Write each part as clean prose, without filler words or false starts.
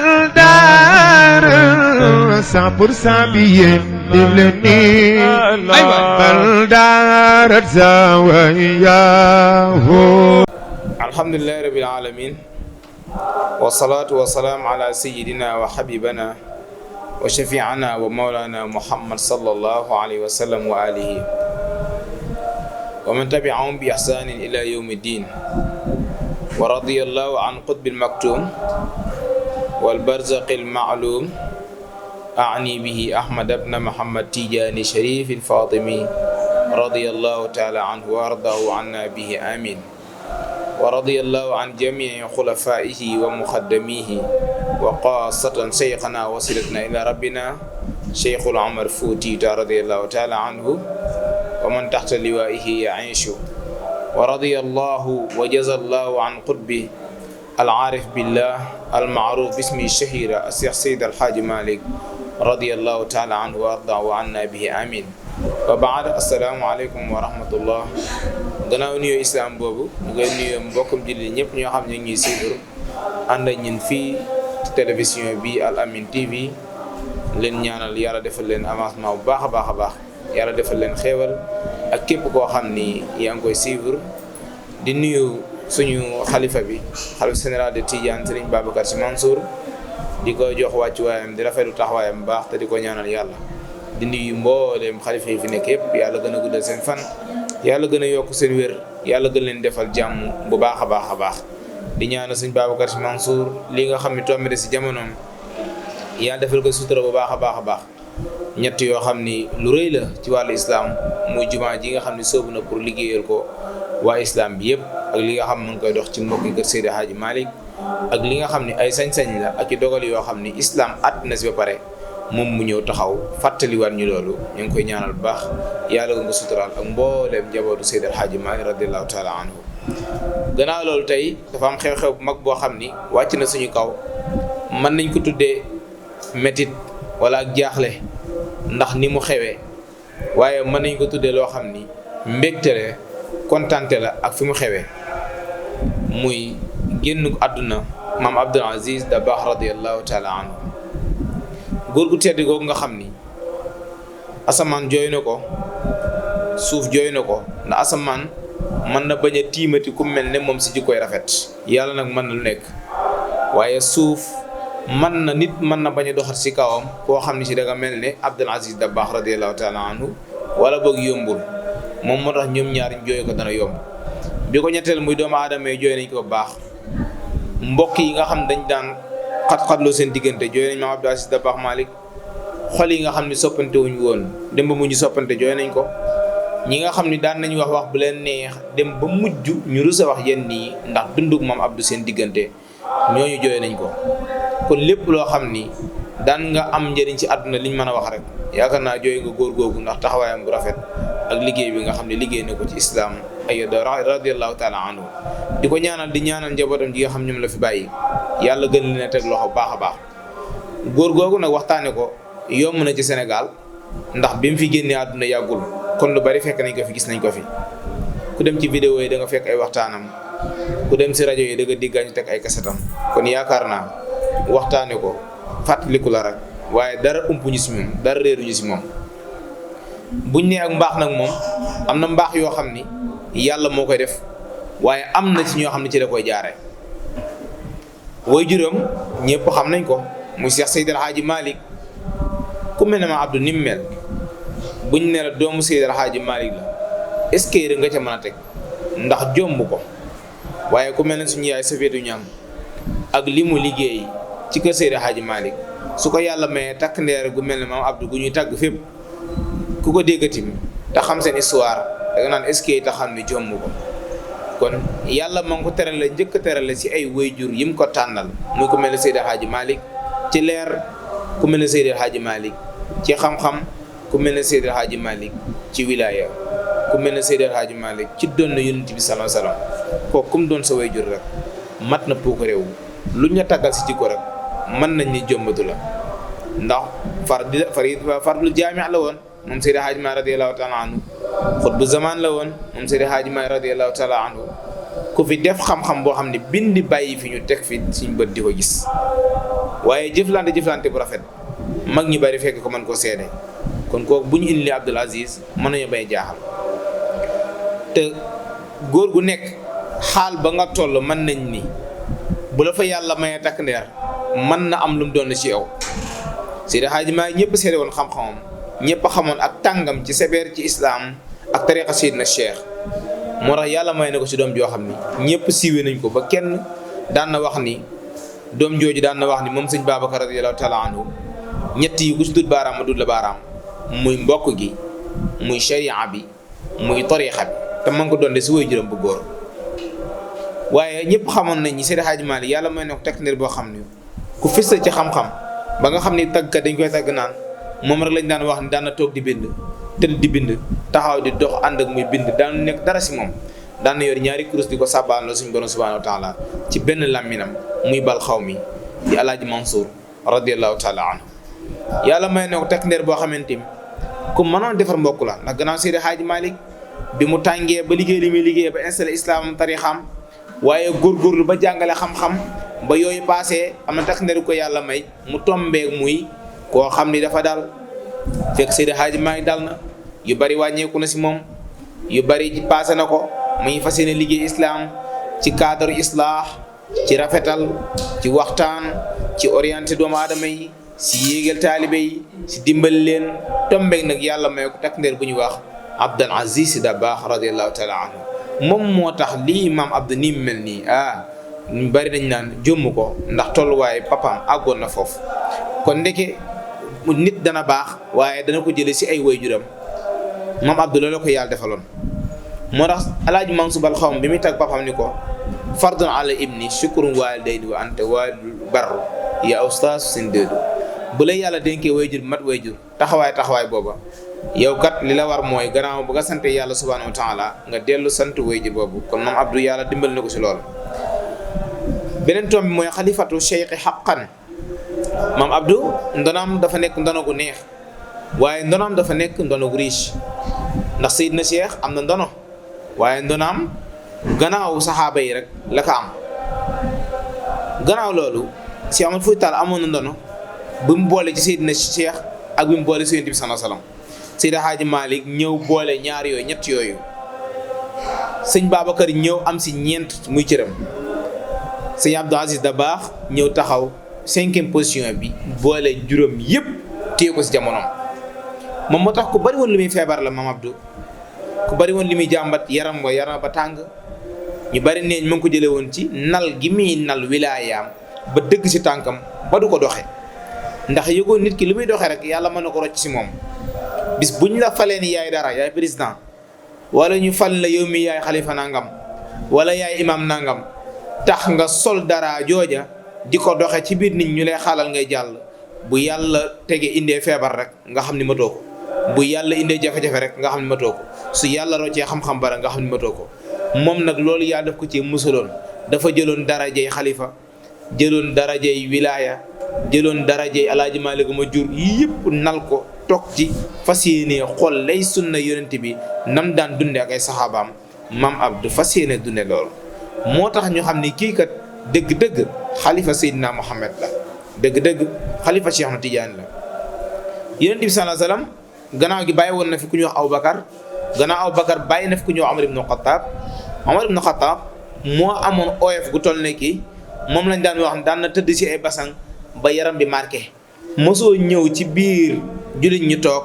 Baldar 100% billet déglu Baldar Zawiyahu. alhamdulillahi rabbil alamin wassalatu wassalamu ala sayyidina wa habibana wa shafi'ana wa mawlana Muhammad sallallahu alayhi wa sallam wa alihi wa man tabi'ahum bi ihsanin ila yawmiddin wa radiyallahu an qutbil maktum wal barzaqil ma'lum a'ni bihi Ahmad ibn Muhammad Tijani Sharif al-Fatimi radiyallahu ta'ala anhu wa ardahu anna bihi amin wa radiyallahu an jami'i khulafaihi wa muqaddamihi wa qaasatan shaykhana wasilatna ila rabbina Shaykhul Umar Fuuti radiyallahu ta'ala anhu wa man tahta liwaa'ihi ya'ishu wa radiyallahu wa jazallahu an qutbi al-aarif billah al-ma'ruf bismi shahira Cheikh Seydi El Hadji Malick radiyallahu ta'ala anhu wa arda wa anna bihi amin wa ba'd. assalaamu aleykum wa rahmatullah. gannaaw nuyoo islam boobu ñu koy nuyoo mbokkum jullit ñëpp ñoo xam ne ñuy suivre ànd ak ñun fii ci télévision bi Al Amine TV leen ñaanal yàlla defal leen avancement bu baax a baax a baax, yàlla defal leen xéewal ak képp koo xam ni yaa ngi koy suivre. di nuyu suñu xalifa bi, xalifa général de Tidiane Serigne Babacar Sy Mansour, di ko jox wàccuwaayam, di rafetlu taxawaayam bu baax te di ko ñaanal yàlla. di nuyu mbooleem xalifa yi fi nekk yëpp, yàlla gën a guddal seen fan, yàlla gën a yokk seen wér, yàlla gën leen defal jàmm bu baax a baax a baax. di ñaanal Serigne Babacar Sy Mansour li nga xam ne tombé si jamonoom, yàlla defal ko sutura bu baax a baax a baax. ñett yoo xam ni lu rëy la ci wàllu islam, muy jumaa ji nga xam ne soobu na pour liggéeyal ko waa islam bi yëpp, ak li nga xam mu ngi koy dox ci mbokki kër Seydi Hadji Malick, ak li nga xam ne ay sañ-sañ la ak ci dogal yoo xam ni islam at na si ba pare moom mu ñëw taxaw fàttaliwaat ñu loolu. ñu ngi koy ñaanal bu baax, yàlla nga suturaal ak mbooleem njabootu Seydi Hadji Malick radiyallahu taala anhu. gannaaw loolu tey dafa am xew-xew bu mag boo xam ni wàcc na suñu kaw, mën nañ ko tuddee métit wala ak jaaxle ndax ni mu xewee, waaye mën nañ ko tuddee loo xam ni mbégte la, kontante la ak fi mu xewee, muy génn àdduna maam Abdul Aziz Dabakh radiyallahu taala anhu. góor gu tedd googu nga xam ni asamaan jooy na ko, suuf jooy na ko, ndax asamaan mën na bañ a tiimati ku mel ne moom si jikkoy rafet, yàlla nag mën na lu nekk, waaye suuf mën na nit mën na bañ a doxat si kawam koo xam ni si danga mel ne Abdul Aziz Dabakh radiyallahu taala anhu, wala boog yombul. moom moo tax ñoom ñaar ñu jooy ko dana yomb. bi ko ñetteel muy doomu aadama yi jooy nañ ko baax, mbokk yi nga xam dañ daan xat-xatloo seen diggante jooy nañ maam Abdul Aziz Dabakh Malick. xol yi nga xam ni soppante wuñ woon dem ba mujj soppante jooy nañ ko. ñi nga xam ni daan nañ wax bu leen neex dem ba mujj ñu rus a wax yenn nii ndax dundug maam Abdou seen diggante, ñooñu jooy nañ ko. kon lépp loo xam ni daan nga am njëriñ ci àdduna liñ mën a wax rek, yaakaar naa jooy nga góor googu ndax taxawaayam bu rafet ak liggéey bi nga xam ne liggéey na ko ci islam ayda radiyallahu taala anhu. di ko ñaanal, di ñaanal njabootam ji nga xam ñoom la fi bàyyi, yàlla gën leen a teg loxo baax a baax. góor googu nag waxtaane ko yomb na ci Sénégal ndax bi mu fi génnee àdduna yàggul, kon lu bari fekk nañ ko fi, gis nañ ko fi. ku dem ci vidéo yi da nga fekk ay waxtaanam, ku dem si rajo yi da nga diggaa ñu teg ay kasetam. kon yaakaar naa waxtaane ko fàttaliku la rek, waaye dara umpuñu si moom, dara réeruñu si moom. buñ ne ak mbaax nag moom am na mbaax yoo xam ni yàlla moo koy def, waaye am na ci ñoo xam ne ci la koy jaare. way juróom ñëpp xam nañ ko, muy Cheikh Seydi El Hadji Malick. ku mel ne ma Abdou ni mu mel, buñ ne la doomu Seydi El Hadji Malick la, est-ce que nga ca mën a teg ndax jomb ko. waaye ku mel ne suñu yaay Safiyatu Ñaŋ ak li mu liggéey ci kër Seydi El Hadji Malick, su ko yàlla mayee takk ndeer gu mel ne maam Abdou gu ñuy tàgg fépp, ku ko déggatim te xam seen histoire da nga naan est-ce que te xam ni jomb ko. kon yàlla ma ngi ko terale, njëkk a terale si ay wayjur yim ko tànnal, muy ku mel ne Seydi El Hadji Malick ci leer, ku mel ne Seydi El Hadji Malick ci xam-xam, ku mel ne Seydi El Hadji Malick ci wilaya, ku mel ne Seydi El Hadji Malick ci doon na Yonent bi sallallahu alayhi wasallam. kooku kum doon sa wayjur rek mat na puuk réew, luñ la tàggal si jikko rek mën nañ ni jombatu la. ndax fardul jaami' la woon moom Seydi Hadji Malick radiyallahu taala anhu, xutbu zaman la woon moom Seydi Hadji Malick radiyallahu taala anhu. ku fi def xam-xam boo xam ne bindi bàyyi fi ñu teg fi suñ bët di ko gis. waaye jëflante bu rafet mag ñu bari fekk ko mën koo seede kon kooku bu ñu indi Abdul Aziz mën nañu bay jaaxal te góor gu nekk xaal ba nga toll mën nañ ni bu la fa yàlla mayee takk ndeer mën na am lu mu doon ci yow Seydi Hadji Malick ñëpp seede woon xam-xamam ñëpp a xamoon ak tàngam ci sévère ci islam ak tariqa Seydina Cheikh moo tax yàlla may na ko ci doom joo xam ni ñëpp siiwee nañ ko ba kenn daan na wax ni doom jooju daan na wax ni moom sëñ Babacar radiyallahu taala anhu ñett yi ku ci dut baaraam ma dut la baaraam muy mbokk gi muy sharia bi muy tariqa bi te man ko doon de si woy juróom bu góor waaye ñëpp xamoon nañ ni Seydi Hadji Malick yàlla may na ko tekk ndir boo xam ni ku fësal ci xam-xam ba nga xam ni tàggkat dañ koy tàgg naan moom rek lañ daan wax ni daan na toog di bind tëdd di bind taxaw di dox ànd ak muy bind daan nekk dara si moom daan na yor ñaari kurus di ko sàbbaan la suñu borom subhanahu wa taala ci benn làmminam muy bal xaw mi di alaaji Mansour radiallahu taala anhu yàlla may na ko tekk ndir boo xamante ni ku mënoon defar mbokk la ndax gannaaw Seydi Hadji Malick bi mu tàngee ba liggéey li muy liggéey ba installé islam tarixam waaye góorgóorlu ba jàngale xam-xam ba yooyu passé am na takk ndeer ko yàlla may mu tombeeg muy koo xam ni dafa dal fekk Seydi Hadji Malick dal na yu bari wàññeeku na si moom yu bari passé na ko muy fas yéene liggéey islam ci cadre islaax ci rafetal ci waxtaan ci orienté doomu aadama yi si yéegal taalibe yi si dimbali leen tombeeg nag yàlla may ko takk ndeer bu ñuy wax Abdul Aziz Sy Dabakh radiyallahu taala anhu moom moo tax lii Maam Abdou ni mu mel nii ñu bari dañ naan jëmm ko ndax tolluwaay papaam àggoon na foofu kon ndeke nit dana baax waaye dana ko jële si ay waajuram Maam Abdou loolu ko yàlla defaloon moo tax alaaji Mansour Bal xawm bi muy tag papaam ni ko fardun ala ibni shukrun walidayni wa anta walidul barru ya ustaas sin déedu bu lay yàlla dénkee waajur mat waajur taxawaay booba yow kat li la war mooy gannaaw bu nga sante yàlla subhanahu wa taala nga dellu sant waajur boobu kon Maam Abdou yàlla dimbal na ko si loolu beneen tomb bi mooy xalifatu cheikh xaqan Maam Abdou ndonaam dafa nekk ndono gu neex waaye ndonaam dafa nekk ndono gu riche ndax Seydina Cheikh am na ndono waaye ndonaam gannaaw saxaaba yi rek la ko am gannaaw loolu si Amadu Fuuta Taal amoon na ndono bi mu boole ci Seydina Cheikh ak bi mu boole si Yonent bi sallallahu alayhi wasallam Seydi Hadji Malick ñëw boole ñaar yooyu ñett yooyu sëñ Babacar ñëw am si ñeent muy cëram sëñ Abdou Aziz Dabakh ñëw taxaw 5e position bi boole juróom yëpp téye ko si jamonoom moom moo tax ku bari woon li muy feebar la Maam Abdou ku bari woon li muy jàmbat yaram ba tàng ñu bari neeñ mu ngi ko jëlee woon ci nal gi muy nal wilaayaam ba dëgg si tànkam ba du ko doxe ndax yëgoon nit ki li muy doxee rek yàlla mën na ko rocc si moom bis bu ñu la falee ni yaay dara yaay président wala ñu fal la yow mi yaay xalifa nangam wala yaay imam nangam tax nga sol dara jooja di ko doxe ci biir nit ñu lay xaalal ngay jàll bu yàlla tege indee feebar rek nga xam ni matoo ko bu yàlla indee jafe-jafe rek nga xam ni matoo ko su yàlla roccee xam-xam bara nga xam ni matoo ko moom nag loolu yàlla daf ko ci musaloon dafa jëloon darajey xalifa jëloon darajey wilaaya jëloon darajey alaaji Maalik ma jur yëpp nal ko toog ci fas yéene xool lay sunna yonent bi nam daan dunde ak ay saxaabaam Maam Abdou fas yéene dunde loolu moo tax ñu xam ni kii kat dëgg-dëgg xalifa Seydina Muhammad la dëgg-dëgg xalifa Cheikh Ahmad Tidiane la yonent bi sallallahu alayhi wasallam gannaaw gi bàyyi woon na fi ku ñuy wax Aboubacar gannaaw Aboubacar bàyyi na fi ku ñuy wax Omar ibn Khattab moo amoon oyof gu toll ne kii moom lañ daan wax daan na tëdd ci ay basang ba yaram bi marqué mosoo ñëw ci biir jullit ñu toog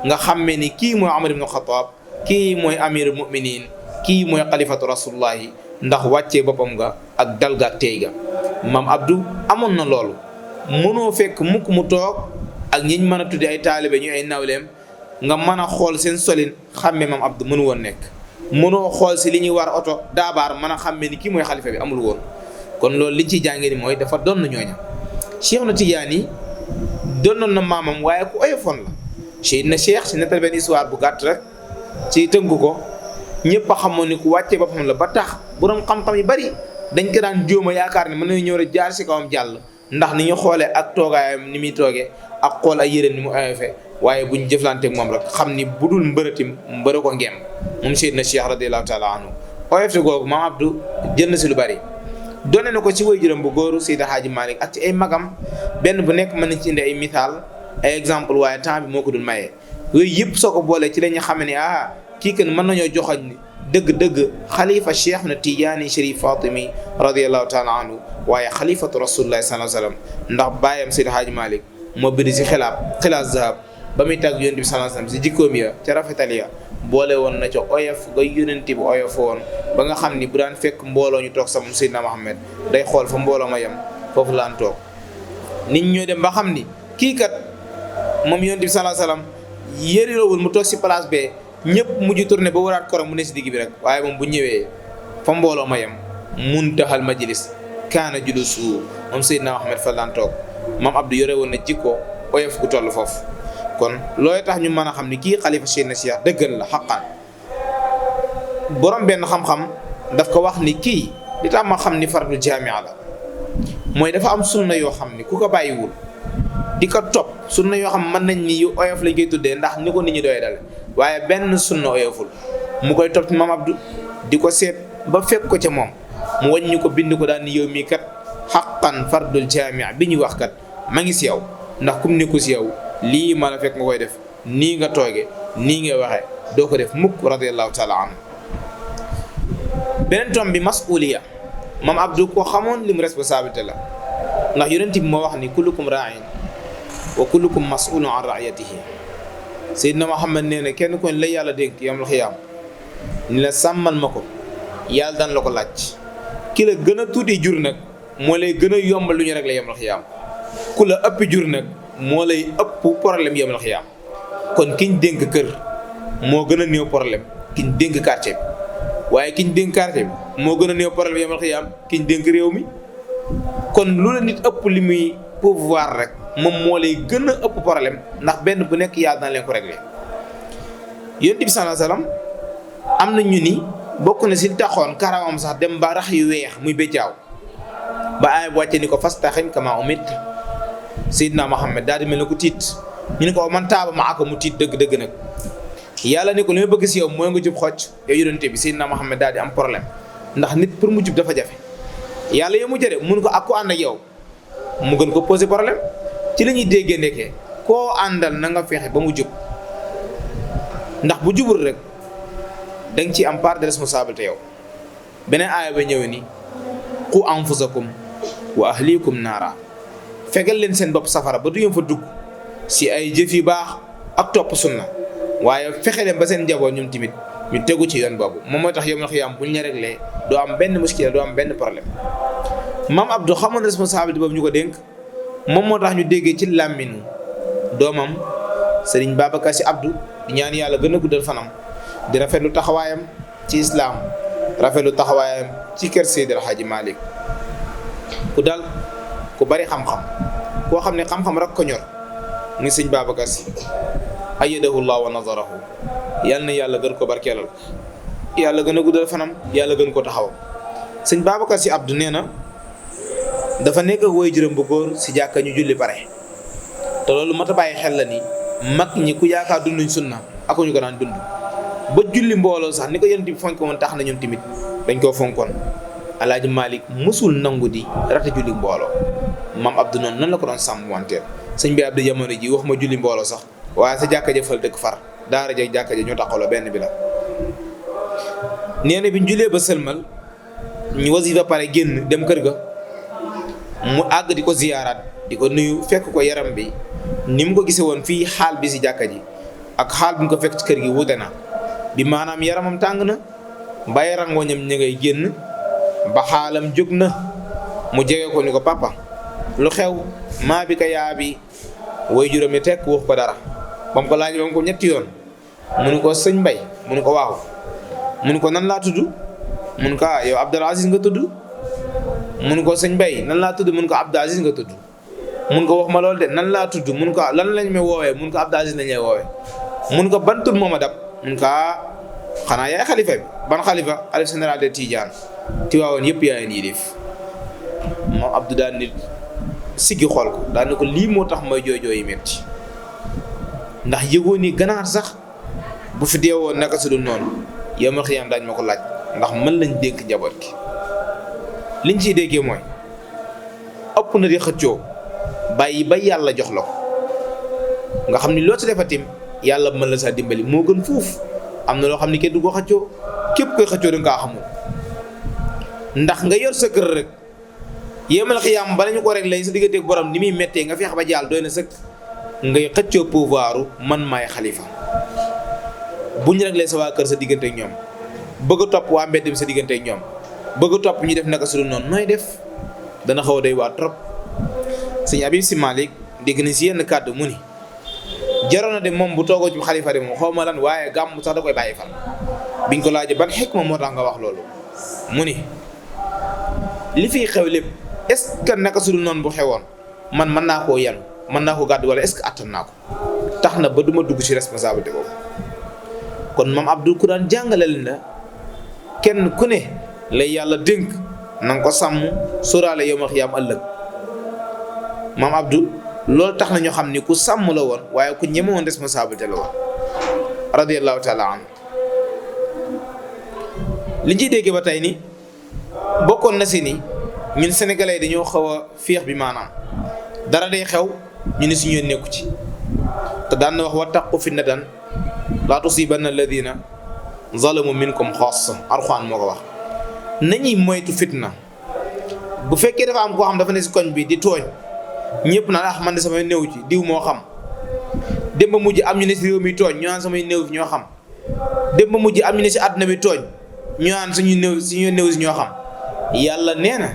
nga xàmmee ni kii mooy Omar ibn Khattab kii mooy amirul mu'minin kii mooy xalifatu rasulullahi ndax wàccee boppam nga ak dal ga ak teey ga Maam Abdou amoon na loolu mënoo fekk mukk mu toog ak ñiñ mën a tudde ay taalibe ñu ay nawleem nga mën a xool seen solin xàmmee Maam Abdou mënu woon nekk mënoo xool si li ñuy war oto daabaar mën a xàmmee ni kii mooy xalifa bi amul woon kon loolu liñ ciy jàngee ni mooy dafa doon na ñooña Cheikh na Tidiane yi doonoon na maamam waaye ku oyofoon la Seydina Cheikh si nettal benn histoire bu gàtt rek ci tënku ko ñëpp a xamoon ni ku wàccee boppam la ba tax borom xam-xam yi bari dañ ko daan jóoma yaakaar ne mën nañu ñëw rek jaar si kawam jàll ndax ni ñu xoolee ak toogaayam ni muy toogee ak xool ay yéreem ni mu oyofee waaye buñ jëflanteeg moom rek xam ni budul mbërëtim mbërë ko ngeem moom Seydina Cheikh radiyallahu taala anhu oyofte googu Maam Abdou jël na si lu bari doone na ko ci waajuram bu góoru Seydi Hadji Malick ak ci ay magam benn bu nekk mën nañ ci indi ay misaal ay exemple waaye temps bi moo ko dul maye yooyu yëpp soo ko boolee ci la ñu xam ne kii kan mën nañoo joxoñ ni dëgg-dëgg xalifa Cheikh na Tijaani Chérif Fatimi radiyallahu taala anhu waaye xalifatu rasulillahi sallallahu alayhi wa sallam ndax baayam Seydi Hadji Malick moo bind si xilaas zahab ba muy tàgg yonent bi sallallahu alayhi wa sallam si jikkoom ya ca rafetal ya boole woon na ca oyof nga yonent bi oyof woon ba nga xam ni bu daan fekk mbooloo ñu toog sa moom Seydina Muhammad day xool fa mbooloo ma yem foofu laan toog nit ñoo dem ba xam ni kii kat moom yonent bi sallallahu alayhi wa sallam yëriloowul mu toog si place bee ñëpp mujj tourné ba waraat korom mu ne si digg bi rek waaye moom bu ñëwee fa mbooloo ma yem muntahal majlis kaana julusu moom Seydina Muhammad fa laan toog moom Abdou yore woon na jikko oyof gu toll foofu kon looy tax ñu mën a xam ni kii xalifa Cheikh na Cheikh dëggal la xaqan borom benn xam-xam daf ko wax ni kii li tax ma xam ni fardul jaamia la mooy dafa am sunna yoo xam ni ku ko bàyyiwul di ko topp sunna yoo xam mën nañ ni yu oyof lañ koy tuddee ndax ni ko nit ñi doy dale waaye benn sunna oyoful mu koy topp maam Abdou di ko seet ba fekk ko ca moom mu wàññi ko bind ko daal ni yow mii kat xaqan fardul jaamia bi ñuy wax kat ma ngi si yow ndax kum nekku si yow lii ma la fekk nga koy def nii nga tooge nii ngay waxe doo ko def mukk radiyallahu taala anhu beneen tom bi masuliya maam Abdou ko xamoon lim responsabilité la ndax yonent bi moo wax ni kullukum ra'in wa kullukum mas'ulun an ra'iyatihi Seydina Muhammad nee na kenn ko la yàlla dénk yawmal xiyaam ni la sàmmal ma ko yàlla daan la ko laaj ki la gën a tuuti jur nag moo lay gën a yombal lu ñu rek la yawmal xiyaam ku la ëpp jur nag moo lay ëpp problème yawmal xiyaam kon kiñ dénk kër moo gën a néew problème kiñ dénk quartier bi waaye kiñ dénk quartier bi moo gën a néew problème yawmal xiyaam kiñ dénk réew mi kon lu la nit ëpp li muy pouvoir rek moom moo lay gën a ëpp problème ndax benn bu nekk yàlla na leen ko réglé yonent bi sallallahu alayhi wasallam am na ñu ni bokk na si taxoon karawam sax dem ba rax yu weex muy béjjaaw ba aay bu wàcce ni ko fastaxim kama umit Seydina Muhammad daal di mel ne ko tiit ñu ne ko man taaba ma aka mu tiit dëgg-dëgg nag yàlla ni ko li ma bëgg si yow mooy nga jub xocc yow yonent bi Seydina Muhammad daal di am problème ndax nit pour mu jub dafa jafe yàlla yow mu jëre mun ko ak ko ànd ak yow mu gën ko posé problème ci la ñuy déggee ndekee koo àndal na nga fexe ba mu jub ndax bu jubul rek da nga ciy am part de responsabilité yow beneen aaya ba ñëwee ni qu anfusakum wa ahlikum naara fegal leen seen bopp safara ba du yëm fa dugg si ay jëf yu baax ak topp sunna waaye fexe leen ba seen njaboot ñoom tamit ñu tegu ci yoon boobu moom mooy tax yawmal xiyaam bu ñu la réglé doo am benn muskila doo am benn problème maam Abdou xamoon responsabilité boobu ñu ko dénk moom moo tax ñu déggee ci làmminu doomam Serigne Babacar Sy Abdou di ñaan yàlla gën a guddal fanam di rafetlu taxawaayam ci islam rafetlu taxawaayam ci kër Seydi El Hadji Malick ku dal ku bari xam-xam koo xam ne xam-xam rek ko ñor muy sëñ Babacar Sy ayyadahu llah wa nazarahu yàlla na yàlla gën ko barkeelal yàlla gën a guddal fanam yàlla gën ko taxaw sëñ Babacar Sy Abdou nee na dafa nekk ak waajuram bu góor si jàkka ñu julli pare te loolu mat a bàyyi xel la ni mag ñi ku yaakaar dunduñ sunna ak ñu ko daan dund ba julli mbooloo sax ni ko yonent bi fonk woon tax na ñun tamit dañ koo fonkoon Alaaji Malick mësul nangu di rata julli mbooloo maam Abdou noonu nan la ko doon sàmm wanteel sëñ bi Abdou jamono ji wax ma julli mbooloo sax waaye sa jàkka jëfal dëkk far daara ja jàkka ja ñoo taxawloo benn bi la nee na bi ñu jullee ba sëlmal ñu wasifa pare génn dem kër ga mu àgg di ko ziyaaraat di ko nuyu fekk ko yaram bi ni mu ko gisee woon fii xaal bi si jàkka ji ak xaal bi mu ko fekk ci kër gi wuute na bi maanaam yaramam tàng na ba yarangooñam ña ngay génn ba xaalam jóg na mu jege ko ni ko papa lu xew maa bi ka yaa bi way juróom yi tekk wax ko dara ba mu ko laaj ba mu ko ñetti yoon mu ni ko sëñ Mbay mu ni ko waaw mu ni ko nan laa tudd mu ni ko yow Abdul Aziz nga tudd mu ni ko sëñ Mbay nan laa tudd mu ni ko Abdul Aziz nga tudd mun ko wax ma loolu de nan laa tudd mun ko lan lañ may woowee mun ko Abdul Aziz lañ lay woowee mun ko ban tur moo ma dab mun ko xanaa yaay xalifa bi ban xalifa xalifa général de Tidiane Tiwaawoon yëpp yaay nii def moom Abdou daan nit siggi xool ko daan ne ko lii moo tax may jooy jooy yi metti ndax yëgoo ni ganaar sax bu fi deewoon naka su dul noonu yawmal xiyaam daañ ma ko laaj ndax mën lañ dénk njaboot gi liñ ciy déggee mooy ëpp na di xëccoo bàyyi ba yàlla jox la ko nga xam ni loo ci defatim yàlla mën la saa dimbali moo gën fuuf. am na loo xam ni kenn du ko xëccoo képp koy xëccoo da nga kaa xamul ndax nga yor sa kër rek yéemal xiyaam bala ñu ko rek lay sa digganteeg borom ni muy méttee nga feex ba jàll doy na sëkk ngay xëccoo pouvoiru man maay xalifa bu ñu rek lay sa waa kër sa digganteeg ñoom bëgg a topp waa mbedd bi sa digganteeg ñoom bëgg a topp ñu def naka su dul noonu nooy def dana xaw a doy waa trop. sëñ Habib Sy Malick dégg na si yenn kàddu mu ni jaroon na de moom bu toogoo ci xalifa de moom xaw ma lan waaye gàmm sax da koy bàyyi fan biñ ko laajee ban xikma moo tax nga wax loolu mu ni li fiy xew lépp est-ce que naka su dul noonu bu xewoon man mën naa koo yanu mën naa ko gàddu wala est-ce que attan naa ko tax na ba du ma dugg ci responsabilité boobu. kon maam Abdou ku daan jàngaleel na kenn ku ne lay yàlla dénk na nga ko sàmm sóoraale yawmal xiyaam ëllëg maam Abdou loolu tax na ñoo xam ni ku sàmm la woon waaye ku ñeme woon responsabilité la woon radiyallahu taala anhu. li ciy déggee ba tey ni bokkoon na si ni ñun sénégalais dañoo xaw a féex bi maanaam dara day xew ñu ne si ñoon nekku ci te daan na wax wattaqu fitnatan laa tusibanna alladina zalamu minkum xaassa Alxuraan moo ko wax. nañuy moytu fitna bu fekkee dafa am koo xam dafa ne si koñ bi di tooñ ñëpp naan man de samay néew ci diw moo xam dem ba mujj am ñu ne si réew mi tooñ ñu naan samay néew ñoo xam dem ba mujj am ñu ne si àdduna bi tooñ ñu naan suñu néew si ñoo xam. yàlla nee na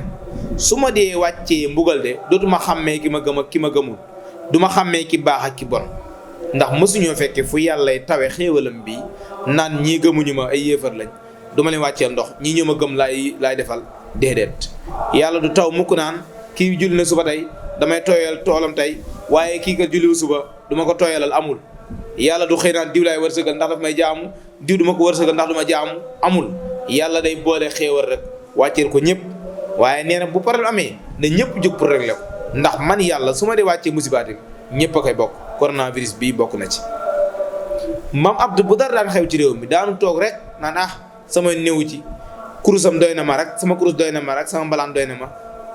su ma dee wàccee mbugal de dootuma xàmmee ki ma gëm ak ki ma gëmul duma xàmmee ki baax ak ki bon ndax mësuñoo fekkee fu yàllay tawe xéewalam bi naan ñii gëmuñu ma ay yéefar lañ duma leen wàcceel ndox ñii ñoo ma gëm laay defal déedéet. yàlla du taw mukk naan kii julli na suba tey damay tooyal toolam tey waaye kii ka julliwu suba duma ko tooyalal amul. yàlla du xëy naan diw laay wërsëgal ndax daf may jaamu diw duma ko wërsëgal ndax duma jaamu amul. yàlla day boole xéewal rek wàcceel ko ñëpp waaye nee na bu problème amee na ñëpp jóg pour régler ko ndax man yàlla su ma dee wàccee musibaati ñëpp a koy bokk coronavirus bii bokk na ci. maam Abdou bu dara daan xew ci réew mi daanu toog rek naan sama néew ci kurusam doy na ma rek sama kurus doy na ma rek sama mbalaan doy na ma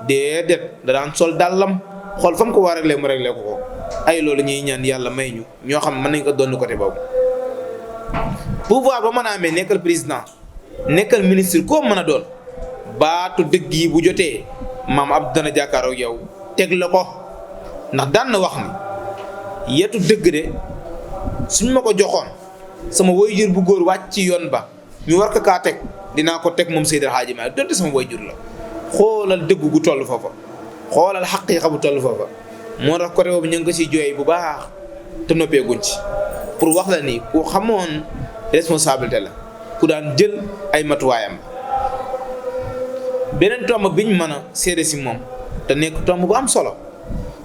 déedéet da daan sol dàllam xool fa mu ko war a réglé mu réglé ko ay loolu ñuy ñaan yàlla may ñu ñoo xam mën nañ ko doon côté boobu. pouvoir ba mën a amee nekkal président nekkal ministre koo mën a doon baatu dëgg yi bu jotee maam Abdou dana jàkkaaroo ak yow teg la ko ndax daan na wax ni yetu dëgg de suñ ma ko joxoon sama waajur bu góor wàcc ci yoon ba ñu war ko kaa teg dinaa ko teg moom Seydi El Hadji Malick donte sama waajur la. xoolal dëgg gu toll foofa xoolal xaqiiqa bu toll foofa moo tax côté boobu ñu ngi ko siy jooy bu baax te noppeeguñ ci pour wax la ni ku xamoon responsabilité la ku daan jël ay matuwaayam. beneen tomb biñ mën a seede si moom te nekk tomb bu am solo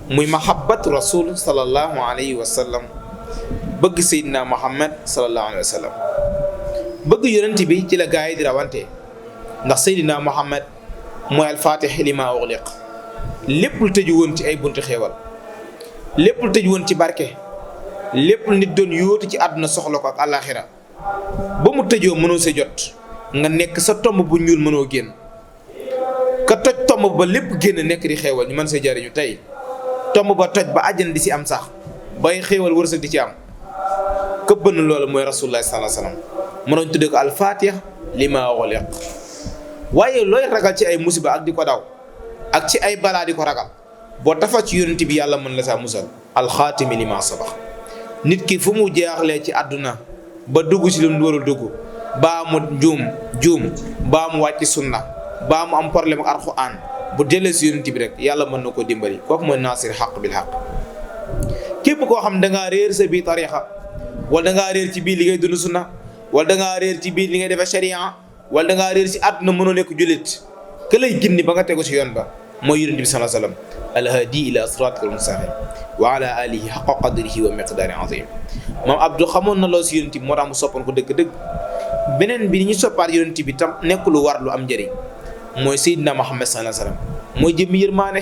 muy mahabbat rasul sallallahu alayhi wa sallam bëgg Seydina Muhammad sallallahu alayhi wa sallam bëgg yonent bi ci la gaa yi di rawante ndax Seydina Muhammad mooy alfatih lima ughliq lépp lu tëju woon ci ay buntu xéewal lépp lu tëju woon ci barke lépp lu nit doon yóotu ci àdduna soxla ko ak àllaaxira ba mu tëjoo mënoo sa jot nga nekk sa tomb bu ñuul mënoo génn ka toj tomb ba lépp génn nekk di xéewal ñu mën sa jariñu tey tomb ba toj ba àjjana di si am sax bay xéewal wërsëg di ci am këbbën loolu mooy rasulullah sallallahu alayhi wasallam mënoon tuddee ko alfatih lima ughliq waaye looy ragal ci ay musiba ak di ko daw ak ci ay balaa di ko ragal boo tafa ci yonent bi yàlla mën la saa musal alxaatimi lima sabax nit ki fu mu jaaxlee ci àdduna ba dugg ci lu mu warul dugg baa mu juum baa mu wàcc sunna baa mu am problème ak alxuraan bu dellee si yonent bi rek yàlla mën na ko dimbali kooku mooy naasir xaq bil xaq. képp koo xam dangaa réer sa biir tariixa wala dangaa réer ci biir li ngay dund sunna wala dangaa réer ci biir li ngay defee sharia wala dangaa réer si àdduna mënoo nekk jullit ka lay gindi ba nga tegu si yoon ba mooy yonent bi sallallahu alayhi wa sallam alhadi ila siratikal mustaqim wa ala alihi haqqa qadrihi wa miqdaari azim. moom Abdou xamoon na loo si yonent bi moo tax mu soppoon ko dëgg-dëgg. beneen bi ñu soppaat yonent bi tam nekk lu war lu am njëriñ mooy Seydina Muhammad sallallahu alayhi wa sallam mooy jëmmi yërmaane.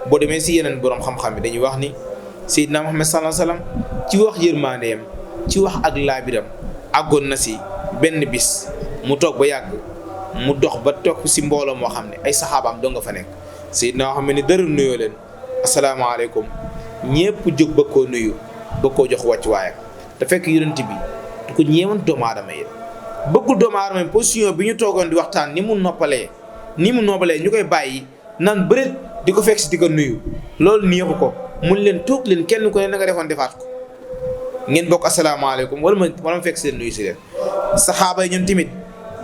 boo demee si yeneen borom xam-xam bi dañuy wax ni Seydina Muhammad sallallahu alayhi wa sallam ci wax yërmaandeem ci wax ak laabiram àggoon na si benn bis mu toog ba yàgg mu dox ba toog si mbooloo moo xam ne ay saxaabaam doo nga fa nekk Seydina xam ne dara nuyoo leen asalaamaaleykum ñëpp jóg ba koo nuyu ba koo jox wàcc waayam te fekk yonent bi du ko ñeewoon doomu aadama yi bëggul doomu aadama yi position bi ñu toogoon di waxtaan ni mu noppalee ñu koy bàyyi naan bëreet di ko fekk si di ko nuyu loolu neexu ko mun leen toog leen kenn ku ne na nga defoon defaat ko ngeen bokk asalaamaaleykum wala ma fekk si leen nuyu si leen saxaaba yi ñun tamit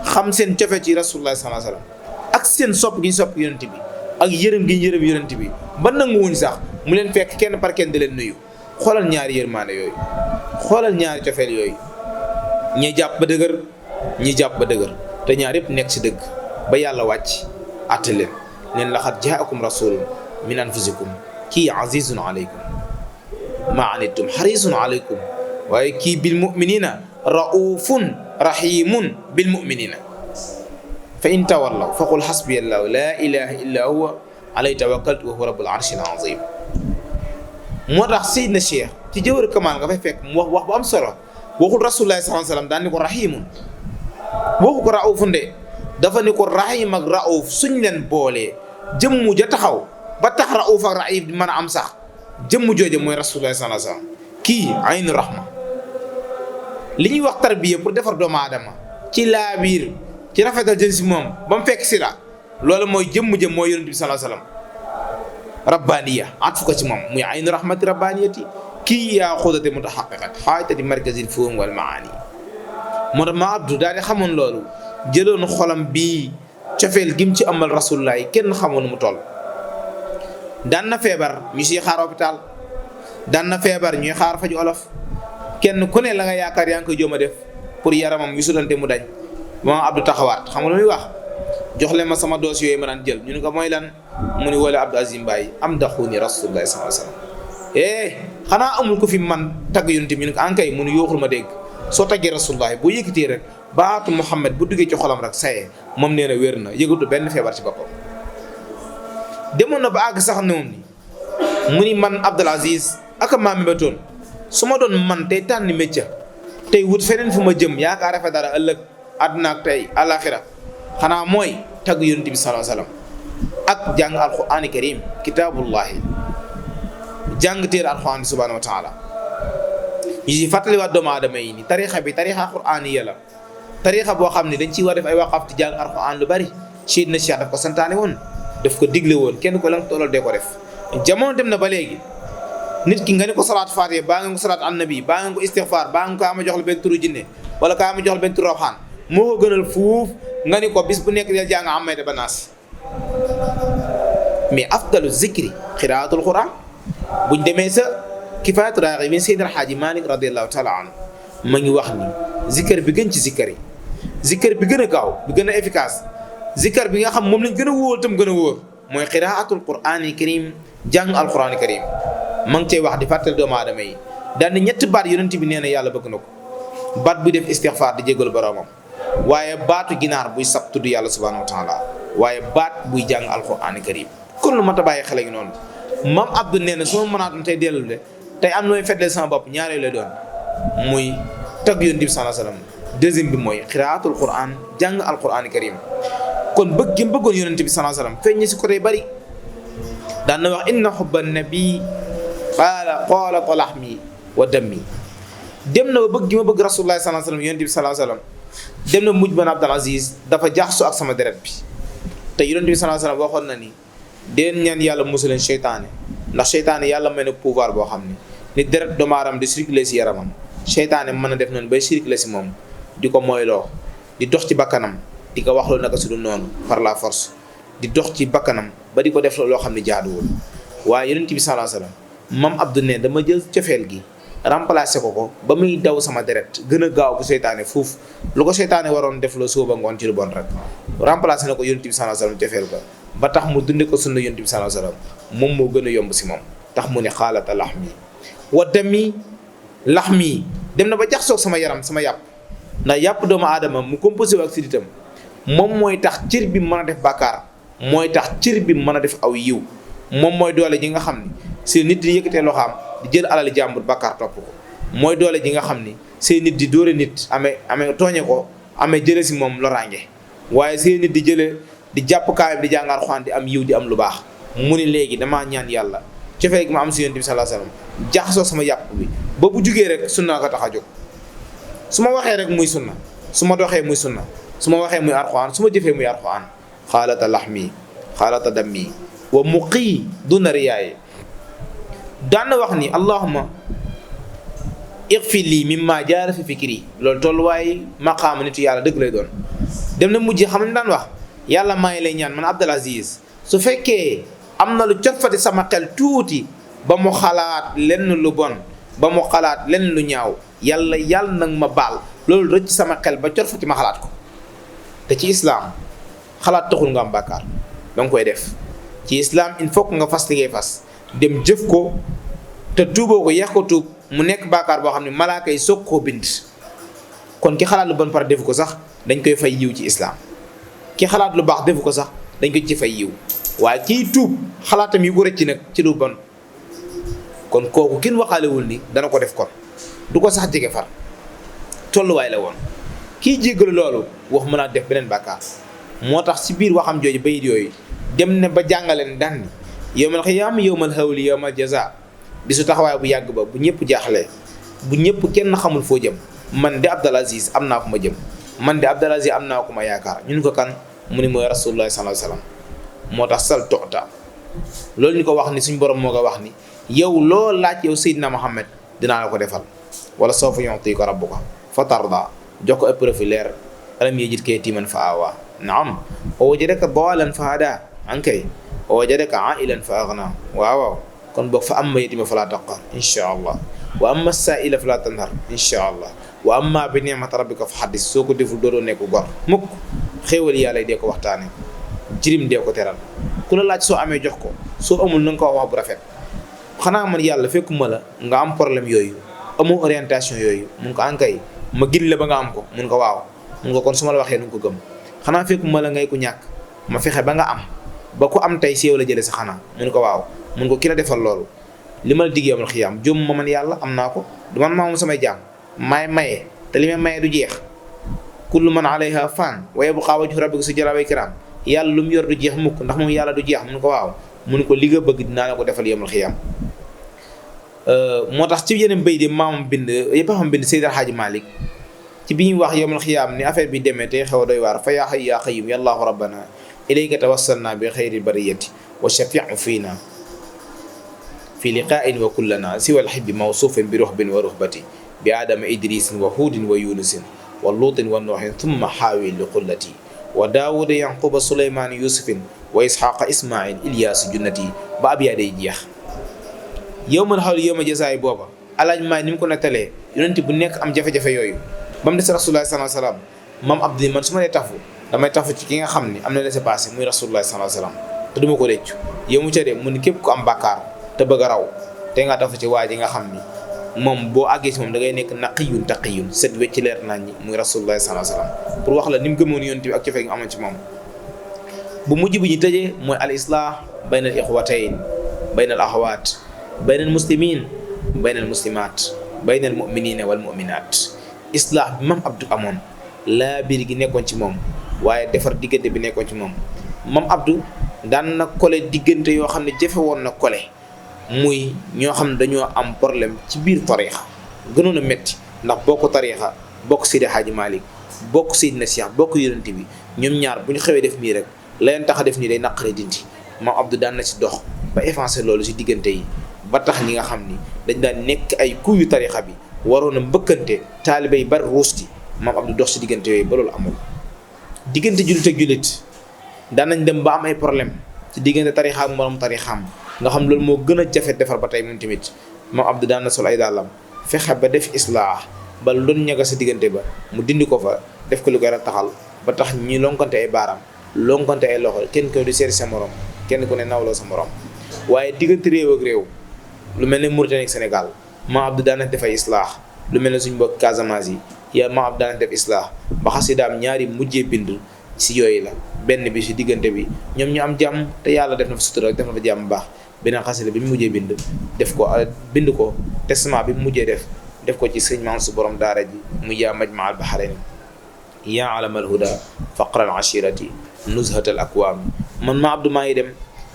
xam seen cofe ci rasulullah sallallahu alayhi wasallam ak seen sopp gi ñu sopp yonent bi ak yërëm gi ñu yërëm yonent bi ba nanguwuñ sax mu leen fekk kenn par kenn di leen nuyu xoolal ñaari yërmaande yooyu xoolal ñaari cofeel yooyu ñi jàpp ba dëgër ñi jàpp ba dëgër te ñaar yëpp nekk si dëgg ba yàlla wàcc àtte leen laqad jaakum rasulun min anfusikum kii azizun alaykum ma anittum harisun alaykum waaye kii bil muminina raufun rahimun bil muminina fa in tawallaw fa qul hasbiya allahu la ilaha illa huwa alayhi tawakkaltu wa huwa rabbul arshil azim moo tax Seydina Cheikh ci Jawhar Kamal nga fay fekk mu wax bu am solo waxul rasulullah sallallahu alayhi wasallam daan ni ko rahimun waxu ko raufun de dafa ni ko rahim ak rauf suñ leen boolee jëmmu ja taxaw ba tax rauf ak raif di mën a am sax jëmmu jooje mooy rasulullah sallallahu alayhi wasallam kii aynu rahma li ñuy wax tarbiya pour defar doomu aadama ci laabiir ci rafetal jëm si moom ba mu fekk si la loolu mooy jëmm mooy yonent bi sallallahu alayhi wasallam rabbaniya at fu ko ci moom muy aynu rahmati rabbaniyati kii yaa xudate mutahaqiqat xaaytati markazil fuhum wal maani moo tax ma abdou daal di xamoon loolu jëloon xolam bii cofeel gim ci amal rasulullah yi kenn xamoon mu toll daan na feebar ñu siy xaar hôpital daan na feebar ñuy xaar faju olof kenn ku ne la nga yaakaar yaa ngi koy jóom a def pour yaramam yu sulante mu dañ ma abdou taxawaat xam nga lu muy wax jox leen ma sama dossier yooyu ma daan jël ñu ne ko mooy lan mu ni wala abdou azim Baye am daxuni rasulullah sallallahu alayhi wasallam xanaa amul ko fi man tagg yonent bi ñu ne ko ankay mu ni yooxul ma dégg soo taggee rasulullah boo yëkkatee rek baatu Muhammad bu duggee ci xolam rek saye moom nee na wér na yëgatu benn feebar ci boppam demoon na ba àgg sax ne moom ni mu ni man Abdul Aziz ak maa mi ba toon su ma doon man tey tànn métier tey wut feneen fu ma jëm yaakaar fa dara ëllëg àdduna ak tey alaxira xanaa mooy tagg yonent bi sallallahu alayhi wasallam ak jàng alquraan karim kitaabullahi jàng téere alquraan subhanahu wa taala ñu si fàttaliwaat doomu aadama yi ni tarixa bi tarixa quraaniya la tarixa boo xam ne dañ ciy war def ay waqaf ci jàng alquraan lu bari Seydina Cheikh daf ko santaane woon daf ko digle woon kenn ko lan tollal dee ko def jamono dem na ba léegi nit ki nga ne ko salaat faatiha baa nga ko salaat annabi baa nga ko istighfar baa nga ko ama jox la benn turu jinne wala ka ama jox la benn turu rawxaan moo ko gënal fuuf nga ni ko bis bu nekk del jàng amayda ba naas mais afdalu zikri qiraatul quran buñ demee sa kifaayatu raaxibiin Seydina Alxaaji Maalik radiyallahu taala anhu ma ngi wax ni zikkar bi gën ci zikkar yi zikkar bi gën a gaaw bi gën a efficace zikkar bi nga xam moom lañ gën a wóor tam gën a wóor mooy qiraatul quraani karim jàng alquraani karim ma ngi cay wax di fàttali doomu aadama yi daal ni ñetti baat yonent bi nee na yàlla bëgg na ko baat buy def istixfaar di jégalu boroomam waaye baatu ginaar buy sab tudd yàlla subhanahu wa taala waaye baat buy jàng alquraani karim kon lu mat a bàyyi xel gi noonu mam Abdou nee na su ma mënaatoon tey dellu de tey am na may feddeel sama bopp ñaareel lay doon muy tagg yonent bi sallallahu alayhi wasallam deuxième bi mooy qiraatul quran jàng alquraani karim kon bëgg gi bëggoon yonent bi sallallahu alayhi wasallam feeñ si côté bari daan na wax inna hubba nabi qaala lahmi wa dammi dem na ba bëgg gi ma bëgg rasulullah sallallahu alayhi wasallam yonent bi sallallahu alayhi wasallam dem na mujj ban Abdul Aziz dafa jaxasoo ak sama deret bi te yonent bi sallallahu alayhi wasallam waxoon na ni deen ñaan yàlla musaleen seytaane ndax seytaane yàlla may na pouvoir boo xam ni deret doomu aadama di circuler si yaramam seytaane mën a def noonu bay circuler si moom di ko moyloo di dox ci bakkanam di ko wax loo naka su dul noonu par la force di dox ci bakkanam ba di ko def loo xam ne jaaduwul waaye yonent bi sallallahu alayhi wasallam mam Abdou ne dama jël cofeel gi remplacé ko ba muy daw sama deret gën a gaaw ko seytaane fuuf lu ko seytaane waroon def la suuba ngoon ci lu bon rek remplacé na ko yonent bi sallallahu alayhi wasallam cofeel ko ba tax mu dunde ko sunna yonent bi sallallahu alayhi wasallam moom moo gën a yomb si moom tax mu ne xaalata laxmi wa dami laxmi dem na ba jaxsoog sama yaram sama yàpp ndax yàpp doomu aadama mu composé wu ak siditam moom mooy tax cër bi mën a def bàkkaar mooy tax cër bi mën a def aw yiw moom mooy doole ji nga xam ni si nit di yëkkatee loxaam di jël alali jàmbur bàkkaar topp ko mooy doole ji nga xam ni say nit di dóore nit amee tooñe ko amee jële si moom loraange waaye seen nit di jële di jàpp kaayam di jàng alxuraan di am yiw di am lu baax. mu ni léegi damaa ñaan yàlla cofee gi ma am si yonent bi sallallahu alayhi wasallam jaxasoo sama yàpp bi ba bu jugee rek sunna ko tax a jóg. su ma waxee rek muy sunna, su ma doxee muy sunna, su ma waxee muy alxuraan, su ma jëfee muy alxuraan. xaalata laxmi xaalata dammi wa muqii duna riyaaye. daan na wax ni allahumma ighfir lii mimma jaara fi fikri. loolu tolluwaay maqaama nitu yàlla dëgg lay doon. dem na mujj xam ne daan wax yàlla maa ngi lay ñaan man Abdul Aziz su fekkee am na lu cofati sama xel tuuti ba mu xalaat lenn lu bon, ba mu xalaat lenn lu ñaaw, yàlla nag ma baal loolu rëcc sama xel ba cofati ma xalaat ko. te ci islaam xalaat taxul nga am bàkkaar, danga koy def. ci islaam il faut que nga fas li ngay fas dem jëf ko te tuuboo ko yeex ko tuub mu nekk bàkkaar boo xam ne malaaka yi soog koo bind. kon ki xalaat lu bon par defu ko sax dañ koy fay yiw ci islaam. ki xalaat lu baax defu ko sax dañ ko ci fay yiw. waaye kiy tuub xalaatam yi ko rëcc nag ci lu bon kon kooku kenn waxaalewul ni dana ko def kon du ko sax jege far tolluwaay la woon. kiy jéggalu loolu wax mën a def beneen bàkkaar. moo tax ci biir waxam jooju bayit yooyu dem ne ba jàngaleen daan ni yawmal xiyaam yawmal hawli yawmal jazaa bisu taxawaay bu yàgg ba bu ñëpp jaaxlee bu ñëpp kenn xamul foo jëm man de Abdul Aziz am naa ko ma jëm, man de Abdul Aziz am naa ko ma yaakaar. ñu ni ko kan mu ni mooy rasulullah sallallahu alayhi wasallam. moo tax sal toxta loolu ñu ko wax ni suñ borom moo ko wax ni yow loo laaj yow Seydina Muhammad dinaa la ko defal. wala sawfa yu'tika rabbuka fa tarda jox ko épreuve leer alam yajidka yatiiman fa aawaa naam wa wajadaka daalan fa hadaa ankay wa wajadaka aa'ilan fa aghnaa waaw kon boog fa amma yatiima falaa taqhar insha allah wa amma saa'ila falaa tanhar insha allah wa amma bi ni'mati rabbika fa haddis. soo ko deful doodoo nekk gor mukk. xéewal yàlla dee ko waxtaane, jirim dee ko teral. ku la laaj soo amee jox ko, soo amul na nga ko wax bu rafet. xanaa man yàlla fekkuma la nga am problème yooyu, amoo orientation yooyu, mun ko ankay ma gin la ba nga am ko, mun ko waaw, mun ko kon su ma la waxee nu ko gëm. xanaa fekkuma la ngay ku ñàkk ma fexe ba nga am ba ku am tey si yow la jëlee sa xanaa, mun ko waaw, mun ko ki la defal loolu li ma la digg yawmal xiyaam jom ma man yàlla am naa ko, du man maa moom samay jaam maay maye te li may maye du jeex. kullu man alayha fan wa yabqa wajhu rabbika zul jalali wal ikram. yàlla lu mu yor du jeex mukk ndax moom yàlla du jeex, mun ko waaw, mun ko li nga bëgg dinaa la ko defal yawmal xiyaam. moo tax ci yeneen bay de maamam bind yëpp xam bind Seydi El Hadji Malick ci bi ñuy wax yawmal xiyaam ni affaire bi demee te xew doy waar. fa yaa hayyu yaa qayyum ya Allahu rabbana ilayka tawassalna bi xayril bariyati wa shafi'u fiina fi liqa'in wa kullana siwal hibbi mawsuufin bi ruhbin wa ruhbati bi aadama idrisin wa huudin wa yunusin wa luutin wa nuuhin thumma xaawi li qullati wa daawuda yanquba suleymaan yusufin wa isxaaqa ismail ilyaas junnati ba ab yaa day jeex. yawmal hawli yawma jazaay booba alaaj maay ni mu ko nettalee yonent bu nekk am jafe-jafe yooyu ba mu des rasulullah sallallahu alayhi wasallam. maam Abdou man su ma dee tafu damay tafu ci ki nga xam ni am na laissez-passer muy rasulullah sallallahu alayhi wasallam te duma ko réccu. yow mu ca de mu ni képp ku am bàkkaar te bëgg a raw te nga tafu ci waa ji nga xam ni moom boo àggee si moom da ngay nekk naqiyun taqiyun set wecc leer nañ ñi muy rasulullah sallallahu alayhi wasallam pour wax la ni mu gëmoon yonent bi ak cofee nga amoon ci moom. bu mujj bi ñu tëjee mooy al islah bayna al ixwatayn bayna al axawaat bayna al muslimin bayna al muslimat bayna al muminina wal muminat. islah bi mam Abdou amoon laa biir gi nekkoon ci moom waaye defar diggante bi nekkoon ci moom. mam Abdou daan na kole diggante yoo xam ne jafe woon na kole muy ñoo xam ne dañoo am problème ci biir tariixa gënoon a métti ndax bokk tariixa bokk Seydi Hadji Malick bokk Seydina Cheikh bokk yonent bi ñoom ñaar bu ñu xewee def nii rek la leen tax a def nii day naqare dindi. maam Abdou daan na si dox ba effacé loolu si diggante yi ba tax ñi nga xam ni dañ daan nekk ay kuyu tariixa bi waroon a mbëkkante taalibe yi bari ruus ci maam Abdou dox si diggante yooyu ba loolu amul. diggante jullit ak jullit daan nañ dem ba am ay problème ci diggante tariixa ak moroom tariixaam nga xam loolu moo gën a jafe defar ba tey moom tamit maam Abdou daan na sol ay dàllam fexe ba def islaax ba lu doon ñaga sa diggante ba mu dindi ko fa def ko lu koy taxal ba tax ñi lonkante ay baaraam lonkante ay loxo kenn ko di seeti sa morom kenn ku ne nawloo sa morom. waaye diggante réew ak réew lu mel ne Mauritanie ak Sénégal maam Abdou daan na def ay islaax lu mel ne suñu mbokk Casamance yi yaa maam Abdou daan na def islaax ba xasidaam ñaari mujjee bind si yooyu la benn bi si diggante bi ñoom ñu am jàmm te yàlla def na fa sutura def na fa jàmm baax. beneen xasida bi mu mujjee bind ko testament bi mu mujjee def ko ci sëñ Mansour borom daara ji mu yaa Majmahal Bahrayni yaa alamal huda faqral ashirati nuzhatal akwaam man ma Abdou maa ngi dem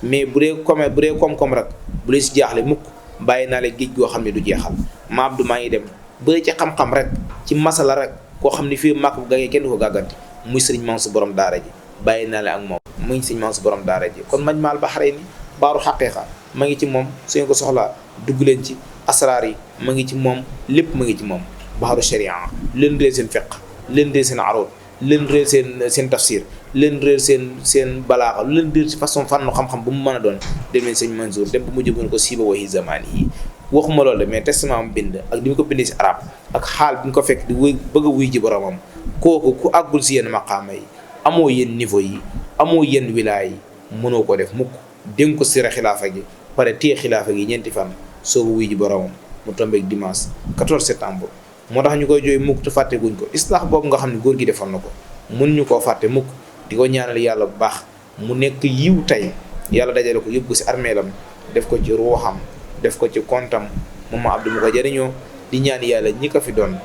mais bu dee koom-koom rek bu dee si jaaxle mukk bàyyi naa la géej goo xam ne du jeexal ma Abdou maa ngi dem bu dee ci xam-xam rek ci masala rek koo xam ne fii màkk bu gàggee kenn du ko gàgganti muy sëriñ Mansour borom daara ji bàyyi naa la ak moom muy sëriñ Mansour borom daara ji kon Majmaal Bahrayni baaru xaqiiqa ma ngi ci moom su ngeen ko soxlaa dugg leen ci asraar yi ma ngi ci moom lépp ma ngi ci moom baaru sharia leen réer seen fiq leen réer seen aroot leen réer seen tafsir leen réer seen balaaxa lu leen réer si façon fànn xam-xam bu mu mën a doon dem leen sëñ Mansour dem ba mu jëmoon ko siiba waxi zamaani yi waxuma loolu mais testament mu bind ak ni mu ko bindee si arab ak xaal bi mu ko fekk di bëgg a wuy ji boromam kooku ku àggul si yenn maqaama yi amoo yenn niveau yi amoo yenn wilaay yi mënoo ko def mukk dénk ko sira xilaafa gi pare téye xilaafa gi ñeenti fan soobu wuy ji boromam mu tombeeg dimanche 14 septembre moo tax ñu koy jooy mukk te fàtte guñ ko islaax boobu nga xam ne góor gi defoon na ko mun ñu koo fàtte mukk di ko ñaanal yàlla bu baax mu nekk yiw tey yàlla dajale ko yóbbu si armeelam def ko ci ruuxam def ko ci kontam moom ma Abdou mu ko jëriñoo di ñaan yàlla ñi ko fi doon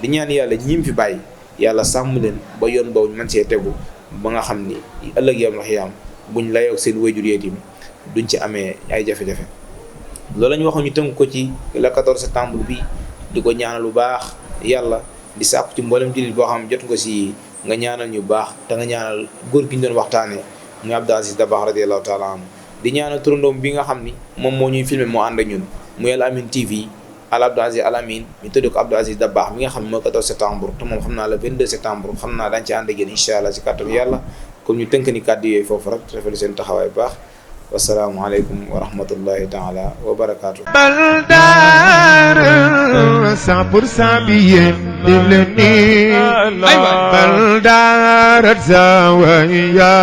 di ñaan yàlla ñim fi bàyyi yàlla sàmm leen ba yoon boobu mën see tegu ba nga xam ni ëllëg yam la xiyaam buñ layoog seen wayjur yeetim duñ ci amee ay jafe-jafe loolu la ñu waxoon ñu tënk ko ci le 14 septembre bi di ko ñaanal bu baax yàlla di sàkku ci mboolem jullit boo xam jot nga si nga ñaanal ñu baax te nga ñaanal góor gi ñu doon waxtaanee muy Abdou Aziz Dabakh radiyallahu taala anhu di ñaanal turandoom bi nga xam ni moom moo ñuy filmé moo ànd ak ñun muy Al Amine TV Al Abdou Aziz Al Amine ñu tudd ko Abdou Aziz Dabakh mi nga xam ne mooy 14 septembre te moom xam naa le 22 septembre xam naa dañ ci ànd ak yéen incha allah si kàttan yàlla comme ñu tënk ni kàddu yooyu foofu rek rafetlu seen taxawaay bu baax wassalaamu aleykum wa rahmatullahi taala wa barakaatu. Baldar 100% bi yéen def leen nii Baldar Zawiya